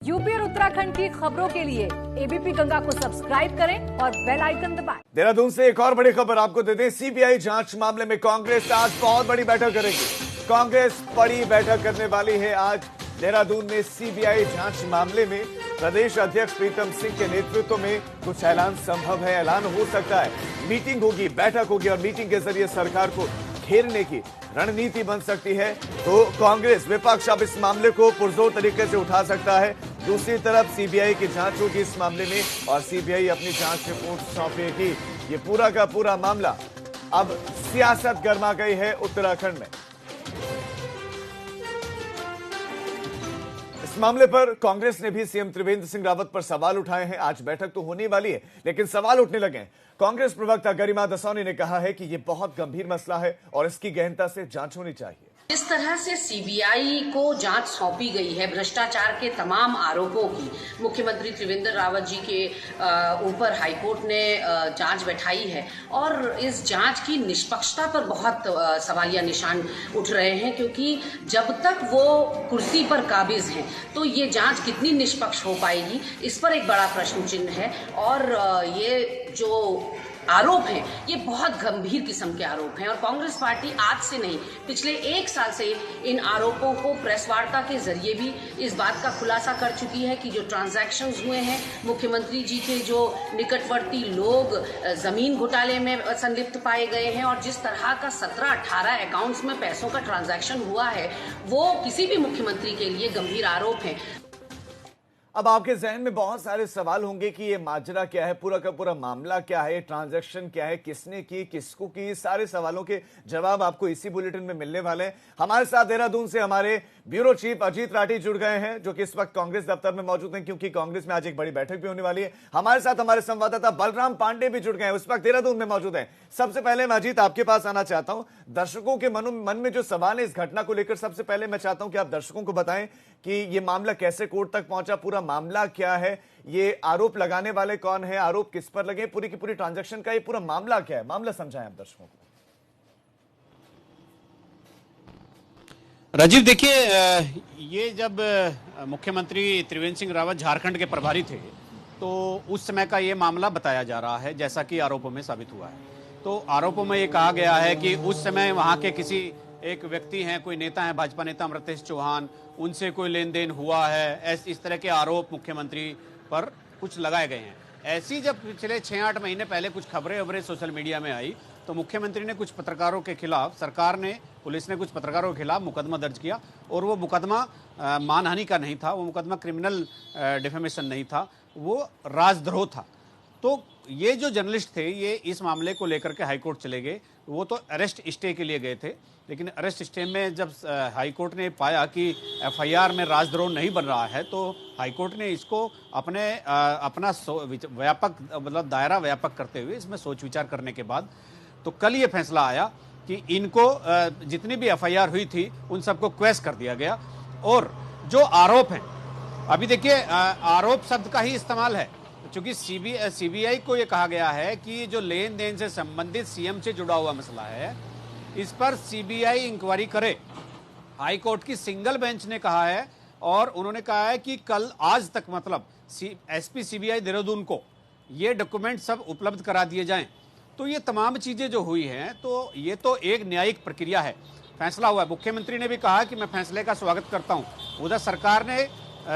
UP और उत्तराखंड की खबरों के लिए एबीपी गंगा को सब्सक्राइब करें और बेल आइकन दबाएं। देहरादून से एक और बड़ी खबर आपको देते हैं। सीबीआई जांच मामले में कांग्रेस आज बहुत बड़ी बैठक करेगी। कांग्रेस बड़ी बैठक करने वाली है आज देहरादून में। सीबीआई जांच मामले में प्रदेश अध्यक्ष प्रीतम सिंह के नेतृत्व में कुछ ऐलान संभव है, ऐलान हो सकता है, मीटिंग होगी, बैठक होगी और मीटिंग के जरिए सरकार को घेरने की रणनीति बन सकती है। तो कांग्रेस विपक्ष अब इस मामले को पुरजोर तरीके से उठा सकता है। दूसरी तरफ सीबीआई की जांच होगी इस मामले में और सीबीआई अपनी जांच रिपोर्ट सौंपेगी। ये पूरा का पूरा मामला अब सियासत गर्मा गई है उत्तराखंड में। इस मामले पर कांग्रेस ने भी सीएम त्रिवेंद्र सिंह रावत पर सवाल उठाए हैं। आज बैठक तो होने वाली है लेकिन सवाल उठने लगे हैं। कांग्रेस प्रवक्ता गरिमा दसौनी ने कहा है कि यह बहुत गंभीर मसला है और इसकी गहनता से जांच होनी चाहिए। जिस तरह से सीबीआई को जांच सौंपी गई है भ्रष्टाचार के तमाम आरोपों की, मुख्यमंत्री त्रिवेंद्र रावत जी के ऊपर हाईकोर्ट ने जांच बैठाई है और इस जांच की निष्पक्षता पर बहुत सवालिया निशान उठ रहे हैं, क्योंकि जब तक वो कुर्सी पर काबिज हैं तो ये जांच कितनी निष्पक्ष हो पाएगी, इस पर एक बड़ा प्रश्न चिन्ह है। और ये जो आरोप हैं ये बहुत गंभीर किस्म के आरोप हैं और कांग्रेस पार्टी आज से नहीं पिछले एक साल से इन आरोपों को प्रेस वार्ता के जरिए भी इस बात का खुलासा कर चुकी है कि जो ट्रांजैक्शंस हुए हैं, मुख्यमंत्री जी के जो निकटवर्ती लोग जमीन घोटाले में संलिप्त पाए गए हैं और जिस तरह का 17-18 अकाउंट्स में पैसों का ट्रांजैक्शन हुआ है, वो किसी भी मुख्यमंत्री के लिए गंभीर आरोप हैं। अब आपके जहन में बहुत सारे सवाल होंगे कि ये माजरा क्या है, पूरा का पूरा मामला क्या है, ट्रांजैक्शन क्या है, किसने की, किसको की, सारे सवालों के जवाब आपको इसी बुलेटिन में मिलने वाले हैं। हमारे साथ देहरादून से हमारे ब्यूरो चीफ अजीत राठी जुड़ गए हैं, जो कि इस वक्त कांग्रेस दफ्तर में मौजूद हैं, क्योंकि कांग्रेस में आज एक बड़ी बैठक भी होने वाली है। हमारे साथ हमारे संवाददाता बलराम पांडे भी जुड़ गए हैं, उस वक्त देहरादून में मौजूद हैं। सबसे पहले मैं अजीत आपके पास आना चाहता हूं। दर्शकों के मन में जो सवाल है इस घटना को लेकर, सबसे पहले मैं चाहता हूं कि आप दर्शकों को बताएं कि ये मामला कैसे कोर्ट तक पहुंचा, पूरा मामला क्या है, ये आरोप लगाने वाले कौन है, आरोप किस पर लगे, पूरी की पूरी ट्रांजैक्शन का ये पूरा मामला क्या है, मामला समझाएं आप दर्शकों को। राजीव, देखिए, ये जब मुख्यमंत्री त्रिवेंद्र सिंह रावत झारखंड के प्रभारी थे तो उस समय का ये मामला बताया जा रहा है, जैसा कि आरोपों में साबित हुआ है। तो आरोपों में ये कहा गया है कि उस समय वहां के किसी एक व्यक्ति हैं, कोई नेता है, भाजपा नेता अमृतेश चौहान, उनसे कोई लेन देन हुआ है, इस तरह के आरोप मुख्यमंत्री पर कुछ लगाए गए हैं। ऐसी जब पिछले 6-8 महीने पहले कुछ खबरें सोशल मीडिया में आई तो मुख्यमंत्री ने कुछ पत्रकारों के खिलाफ, सरकार ने, पुलिस ने कुछ पत्रकारों के खिलाफ मुकदमा दर्ज किया और वो मुकदमा मानहानि का नहीं था, वो मुकदमा क्रिमिनल डिफेमेशन नहीं था, वो राजद्रोह था। तो ये जो जर्नलिस्ट थे ये इस मामले को लेकर के हाईकोर्ट चले गए। वो तो अरेस्ट स्टे के लिए गए थे, लेकिन अरेस्ट स्टे में जब हाईकोर्ट ने पाया कि एफआईआर में राजद्रोह नहीं बन रहा है तो हाईकोर्ट ने इसको अपना व्यापक, मतलब दायरा व्यापक करते हुए इसमें सोच विचार करने के बाद तो कल ये फैसला आया कि इनको जितनी भी एफआईआर हुई थी उन सबको क्वेश कर दिया गया। और जो आरोप हैं, अभी देखिए आरोप शब्द का ही इस्तेमाल है, क्योंकि सीबीआई को यह कहा गया है कि जो लेन देन से संबंधित सीएम से जुड़ा हुआ मसला है, इस पर सीबीआई इंक्वायरी करे। हाई कोर्ट की सिंगल बेंच ने कहा है और उन्होंने कहा है कि कल, आज तक, मतलब एसपी सीबीआई देहरादून को ये डॉक्यूमेंट सब उपलब्ध करा दिए जाएं। तो ये तमाम चीजें जो हुई हैं, तो ये तो एक न्यायिक प्रक्रिया है, फैसला हुआ है। मुख्यमंत्री ने भी कहा कि मैं फैसले का स्वागत करता हूं। उधर सरकार ने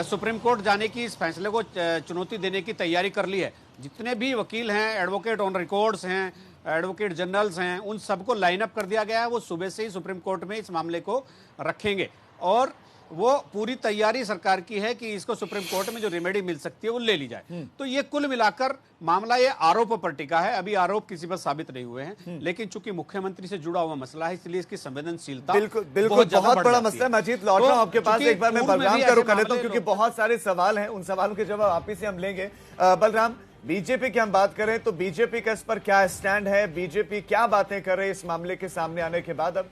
सुप्रीम कोर्ट जाने की, इस फैसले को चुनौती देने की तैयारी कर ली है। जितने भी वकील हैं, एडवोकेट ऑन रिकॉर्ड्स हैं, एडवोकेट जनरल्स हैं, उन सबको लाइन अप कर दिया गया है। वो सुबह से ही सुप्रीम कोर्ट में इस मामले को रखेंगे और वो पूरी तैयारी सरकार की है कि इसको सुप्रीम कोर्ट में जो रेमेडी मिल सकती है वो ले ली जाए। तो ये कुल मिलाकर मामला ये आरोप पर टिका है। अभी आरोप किसी पर साबित नहीं हुए हैं, लेकिन चूंकि मुख्यमंत्री से जुड़ा हुआ मसला है इसलिए इसकी संवेदनशीलता बिल्कुल बहुत बड़ा मसला है। मजीद लौट रहा हूं आपके पास, एक बार मैं बलराम का रुख कर लेता हूं क्योंकि बहुत सारे सवाल हैं, उन सवालों के जवाब आप ही से हम लेंगे। बलराम, बीजेपी की हम बात करें तो बीजेपी का इस पर क्या स्टैंड है, बीजेपी क्या बातें कर रही है इस मामले के सामने आने के बाद? अब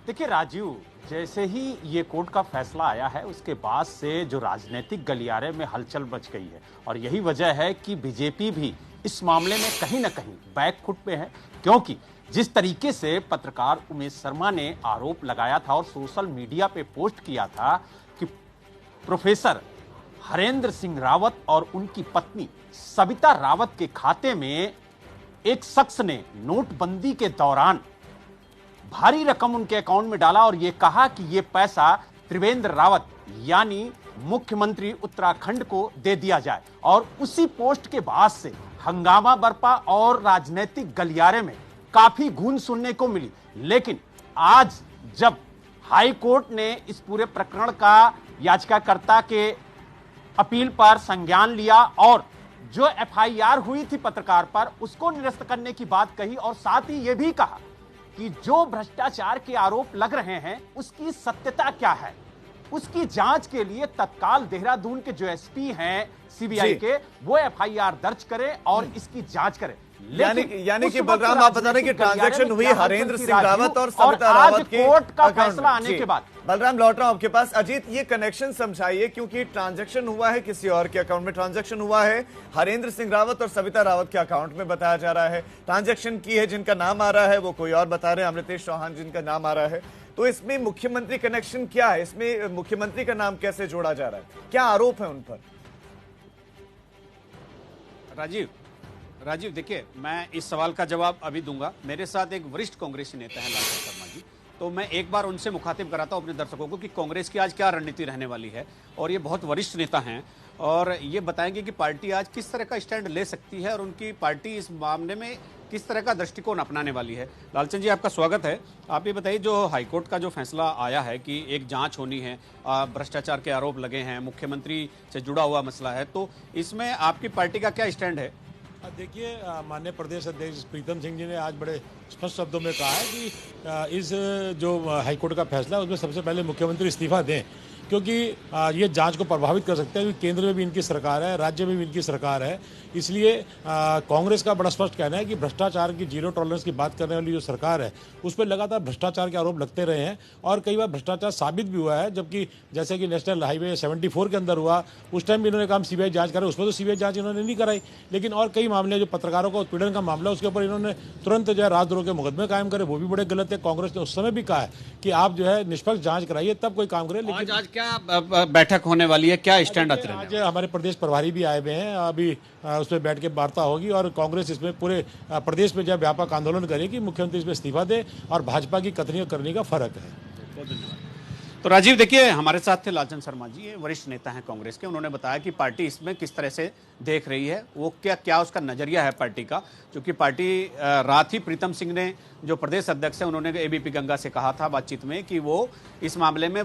देखिए राजीव, जैसे ही ये कोर्ट का फैसला आया है उसके बाद से जो राजनीतिक गलियारे में हलचल मच गई है और यही वजह है कि बीजेपी भी इस मामले में कहीं ना कहीं बैकफुट पे है, क्योंकि जिस तरीके से पत्रकार उमेश शर्मा ने आरोप लगाया था और सोशल मीडिया पे पोस्ट किया था कि प्रोफेसर हरेंद्र सिंह रावत और उनकी पत्नी सविता रावत के खाते में एक शख्स ने नोटबंदी के दौरान भारी रकम उनके अकाउंट में डाला और यह कहा कि यह पैसा त्रिवेंद्र रावत यानी मुख्यमंत्री उत्तराखंड को दे दिया जाए, और उसी पोस्ट के बाद से हंगामा बरपा और राजनीतिक गलियारे में काफी गूंज सुनने को मिली। लेकिन आज जब हाई कोर्ट ने इस पूरे प्रकरण का याचिकाकर्ता के अपील पर संज्ञान लिया और जो एफआईआर हुई थी पत्रकार पर उसको निरस्त करने की बात कही, और साथ ही यह भी कहा कि जो भ्रष्टाचार के आरोप लग रहे हैं उसकी सत्यता क्या है, उसकी जांच के लिए तत्काल देहरादून के जो एसपी हैं सीबीआई के, वो एफआईआर दर्ज करें और इसकी जांच करें। यानी कि बलराम, आप बता रहे हैं कि ट्रांजैक्शन हुई हरेंद्र सिंह रावत और सविता रावत के कोर्ट का फैसला आने के बाद। बलराम, लौट रहा हूं आपके पास। अजीत, ये कनेक्शन समझाइए, क्योंकि ट्रांजैक्शन हुआ है किसी और के अकाउंट में, ट्रांजैक्शन हुआ है हरेंद्र सिंह रावत और सविता रावत के अकाउंट में बताया जा रहा है। ट्रांजैक्शन की है जिनका नाम आ रहा है वो कोई और बता रहे हैं, अमृतेश चौहान जिनका नाम आ रहा है। तो इसमें मुख्यमंत्री कनेक्शन क्या है? इसमें मुख्यमंत्री का नाम कैसे जोड़ा जा रहा है? क्या आरोप है उन पर? राजीव देखिए, मैं इस सवाल का जवाब अभी दूंगा। मेरे साथ एक वरिष्ठ कांग्रेसी नेता है लालचंद शर्मा जी, तो मैं एक बार उनसे मुखातिब कराता हूं अपने दर्शकों को कि कांग्रेस की आज क्या रणनीति रहने वाली है। और ये बहुत वरिष्ठ नेता हैं और ये बताएंगे कि पार्टी आज किस तरह का स्टैंड ले सकती है और उनकी पार्टी इस मामले में किस तरह का दृष्टिकोण अपनाने वाली है। लालचंद जी, आपका स्वागत है। आप ये बताइए, जो हाईकोर्ट का जो फैसला आया है कि एक जांच होनी है, भ्रष्टाचार के आरोप लगे हैं, मुख्यमंत्री से जुड़ा हुआ मसला है, तो इसमें आपकी पार्टी का क्या स्टैंड है? देखिए, माननीय प्रदेश अध्यक्ष प्रीतम सिंह जी ने आज बड़े स्पष्ट शब्दों में कहा है कि इस जो हाईकोर्ट का फैसला है उसमें सबसे पहले मुख्यमंत्री इस्तीफा दें, क्योंकि ये जांच को प्रभावित कर सकते हैं, क्योंकि केंद्र में भी इनकी सरकार है, राज्य में भी इनकी सरकार है। इसलिए कांग्रेस का बड़ा स्पष्ट कहना है कि भ्रष्टाचार की जीरो टॉलरेंस की बात करने वाली जो सरकार है उस पर लगातार भ्रष्टाचार के आरोप लगते रहे हैं और कई बार भ्रष्टाचार साबित भी हुआ है। जबकि जैसे कि नेशनल हाईवे 74 के अंदर हुआ, उस टाइम भी इन्होंने कहा सीबीआई जांच करे, उसमें तो सीबीआई जांच इन्होंने नहीं कराई। लेकिन और कई मामले जो पत्रकारों का उत्पीड़न का मामला, उसके ऊपर इन्होंने तुरंत जो है राजद्रोह के मुकदमे कायम करे, वो भी बड़े गलत है। कांग्रेस ने उस समय भी कहा है कि आप जो है निष्पक्ष जांच कराइए तब कोई काम करे। लेकिन आज क्या बैठक होने वाली है, क्या स्टैंड? आज हमारे प्रदेश प्रभारी भी आए हुए हैं, अभी उसमें बैठ के वार्ता होगी और कांग्रेस इसमें पूरे प्रदेश में जब व्यापक आंदोलन करेगी, मुख्यमंत्री इसमें इस्तीफा दे और भाजपा की कथनी और करनी का फर्क है। बहुत धन्यवाद। तो राजीव, देखिए, हमारे साथ थे लालचंद शर्मा जी, ये वरिष्ठ नेता हैं कांग्रेस के। उन्होंने बताया कि पार्टी इसमें किस तरह से देख रही है, वो क्या उसका नजरिया है पार्टी का। क्योंकि पार्टी रात ही प्रीतम सिंह ने, जो प्रदेश अध्यक्ष है, उन्होंने एबीपी गंगा से कहा था बातचीत में कि वो इस मामले में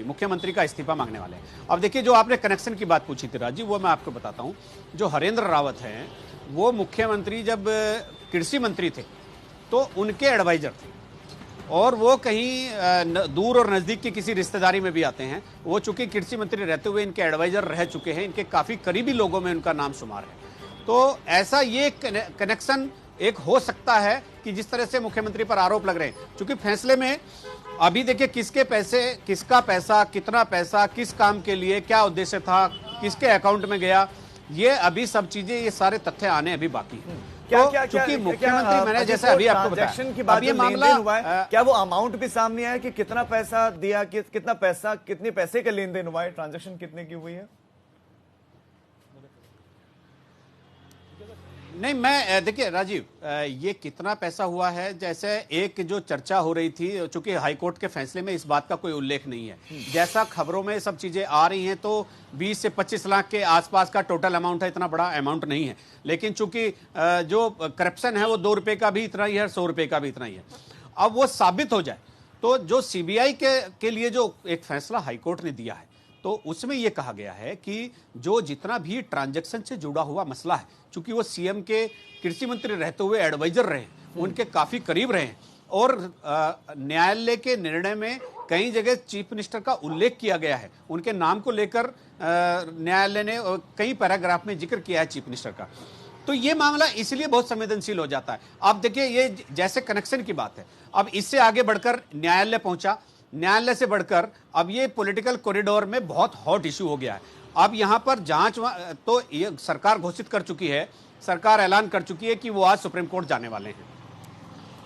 मुख्यमंत्री का इस्तीफा मांगने वाले हैं। अब देखिए, जो आपने कनेक्शन की बात पूछी थी राजीव, वो मैं आपको बताता हूँ। जो हरेंद्र रावत हैं, वो मुख्यमंत्री जब कृषि मंत्री थे तो उनके एडवाइजर थे और वो कहीं दूर और नज़दीक की किसी रिश्तेदारी में भी आते हैं। वो चूंकि कृषि मंत्री रहते हुए इनके एडवाइजर रह चुके हैं, इनके काफ़ी करीबी लोगों में उनका नाम शुमार है। तो ऐसा ये कनेक्शन एक हो सकता है कि जिस तरह से मुख्यमंत्री पर आरोप लग रहे हैं, चूंकि फैसले में अभी देखिए किसके पैसे, किसका पैसा, कितना पैसा, किस काम के लिए, क्या उद्देश्य था, किसके अकाउंट में गया, ये अभी सब चीजें, ये सारे तथ्य आने अभी बाकी हैं। चूंकि मुख्यमंत्री, मैंने जैसे अभी आपको बताया, की बात, ये मामला हुआ है, क्या वो अमाउंट भी सामने आया कि कितना पैसा दिया, कितना पैसा, कितने पैसे का लेन देन हुआ है, ट्रांजैक्शन कितने की हुई है? नहीं, मैं देखिए राजीव, ये कितना पैसा हुआ है, जैसे एक जो चर्चा हो रही थी, चूंकि हाईकोर्ट के फैसले में इस बात का कोई उल्लेख नहीं है, जैसा खबरों में सब चीजें आ रही हैं तो 20 से 25 लाख के आसपास का टोटल अमाउंट है, इतना बड़ा अमाउंट नहीं है। लेकिन चूंकि जो करप्शन है वो 2 रुपए का भी इतना ही है, 100 रुपए का भी इतना ही है। अब वो साबित हो जाए तो जो सीबीआई के लिए जो एक फैसला हाईकोर्ट ने दिया है, तो उसमें यह कहा गया है कि जो जितना भी ट्रांजैक्शन से जुड़ा हुआ मसला है, चूंकि वो सीएम के कृषि मंत्री रहते हुए एडवाइजर रहे, उनके काफी करीब रहे और न्यायालय के निर्णय में कई जगह चीफ मिनिस्टर का उल्लेख किया गया है, उनके नाम को लेकर न्यायालय ने कई पैराग्राफ में जिक्र किया है चीफ मिनिस्टर का। तो ये मामला इसलिए बहुत संवेदनशील हो जाता है। अब देखिए, ये जैसे कनेक्शन की बात है, अब इससे आगे बढ़कर न्यायालय पहुंचा, न्यायालय से बढ़कर अब ये पॉलिटिकल कॉरिडोर में बहुत हॉट इशू हो गया है। अब यहां पर जांच तो ये सरकार घोषित कर चुकी है, सरकार ऐलान कर चुकी है कि वो आज सुप्रीम कोर्ट जाने वाले हैं।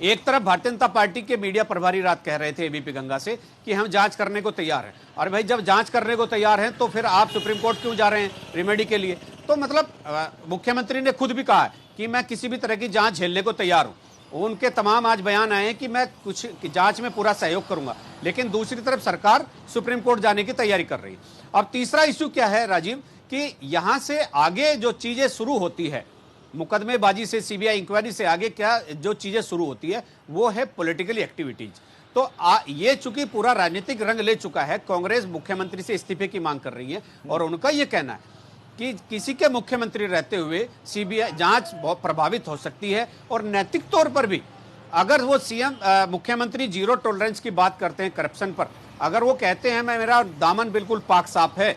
एक तरफ भारतीय जनता पार्टी के मीडिया प्रभारी रात कह रहे थे एबीपी गंगा से कि हम जांच करने को तैयार हैं, और भाई जब जांच करने को तैयार हैं तो फिर आप सुप्रीम कोर्ट क्यों जा रहे हैं रेमेडी के लिए? तो मतलब मुख्यमंत्री ने खुद भी कहा है कि मैं किसी भी तरह की जांच झेलने को तैयार हूं। उनके तमाम आज बयान आए हैं कि मैं कुछ जांच में पूरा सहयोग करूंगा, लेकिन दूसरी तरफ सरकार सुप्रीम कोर्ट जाने की तैयारी कर रही है। अब तीसरा इश्यू क्या है राजीव, कि यहां से आगे जो चीजें शुरू होती है, मुकदमेबाजी से, सीबीआई इंक्वायरी से आगे क्या जो चीजें शुरू होती है वो है पॉलिटिकल एक्टिविटीज। तो ये चूंकि पूरा राजनीतिक रंग ले चुका है, कांग्रेस मुख्यमंत्री से इस्तीफे की मांग कर रही है और उनका यह कहना है कि किसी के मुख्यमंत्री रहते हुए सीबीआई जांच बहुत प्रभावित हो सकती है, और नैतिक तौर पर भी अगर वो सीएम मुख्यमंत्री जीरो टॉलरेंस की बात करते हैं करप्शन पर, अगर वो कहते हैं मैं मेरा दामन बिल्कुल पाक साफ है,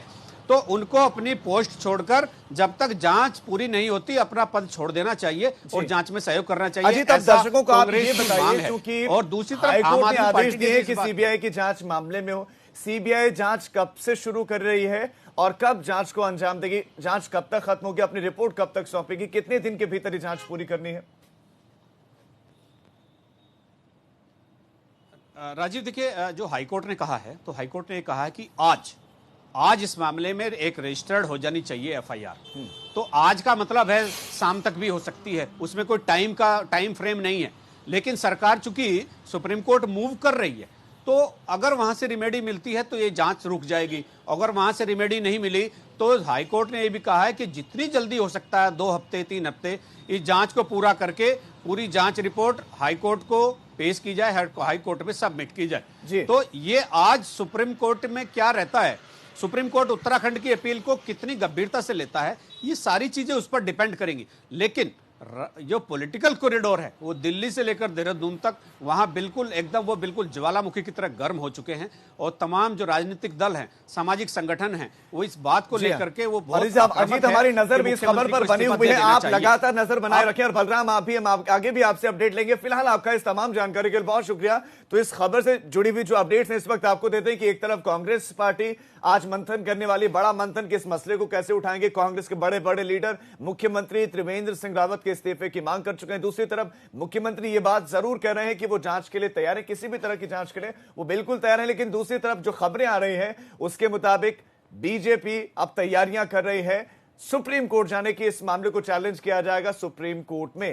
तो उनको अपनी पोस्ट छोड़कर जब तक जांच पूरी नहीं होती अपना पद छोड़ देना चाहिए और जांच में सहयोग करना चाहिए। अजीत, अब दर्शकों को आप ये कांग्रेस की बताइए, मांग है। क्योंकि और दूसरी तरफ हाईकोर्ट आम ने आदमी आदेश पार्टी दिए के कि सीबीआई की जांच मामले में हो। सीबीआई जांच कब से शुरू कर रही है और कब जांच को अंजाम देगी? जांच कब तक खत्म होगी? अपनी रिपोर्ट कब तक सौंपेगी? कितने दिन के भीतर ये जांच पूरी करनी है? राजीव, देखिए, जो हाईकोर्ट ने कहा है, तो हाईकोर्ट ने कहा है कि आज इस मामले में एक रजिस्टर्ड हो जानी चाहिए एफआईआर। तो आज का मतलब है शाम तक भी हो सकती है, उसमें कोई टाइम फ्रेम नहीं है। लेकिन सरकार चूंकि सुप्रीम कोर्ट मूव कर रही है, तो अगर वहां से रिमेडी मिलती है तो ये जांच रुक जाएगी। अगर वहां से रिमेडी नहीं मिली तो हाईकोर्ट ने ये भी कहा है कि जितनी जल्दी हो सकता है 2 हफ्ते 3 हफ्ते इस जांच को पूरा करके पूरी जांच रिपोर्ट हाईकोर्ट को पेश की जाए, हाईकोर्ट में सबमिट की जाए। तो ये आज सुप्रीम कोर्ट में क्या रहता है, सुप्रीम कोर्ट उत्तराखंड की अपील को कितनी गंभीरता से लेता है, ये सारी चीजें उस पर डिपेंड करेंगी। लेकिन जो पॉलिटिकल कॉरिडोर है वो दिल्ली से लेकर देहरादून तक, वहां बिल्कुल एकदम वो बिल्कुल ज्वालामुखी की तरह गर्म हो चुके हैं, और तमाम जो राजनीतिक दल हैं, सामाजिक संगठन हैं, वो इस बात को लेकर के वो बहुत अजीत, हमारी नजर भी इस खबर पर बनी हुई है। आप लगातार नजर बनाए रखें, और बलराम आप भी, हम आगे भी आपसे अपडेट लेंगे। फिलहाल आपका इस तमाम जानकारी के लिए बहुत शुक्रिया। तो इस खबर से जुड़ी हुई जो अपडेट्स हैं इस वक्त आपको देते हैं कि एक तरफ कांग्रेस पार्टी आज मंथन करने वाली, बड़ा मंथन कि इस मसले को कैसे उठाएंगे। कांग्रेस के बड़े बड़े लीडर मुख्यमंत्री त्रिवेंद्र सिंह रावत के इस्तीफे की मांग कर चुके हैं। दूसरी तरफ मुख्यमंत्री ये बात जरूर कह रहे हैं कि वो जांच के लिए तैयार है, किसी भी तरह की जांच के लिए वो बिल्कुल तैयार है। लेकिन दूसरी तरफ जो खबरें आ रही हैं उसके मुताबिक बीजेपी अब तैयारियां कर रही है सुप्रीम कोर्ट जाने की। इस मामले को चैलेंज किया जाएगा सुप्रीम कोर्ट में।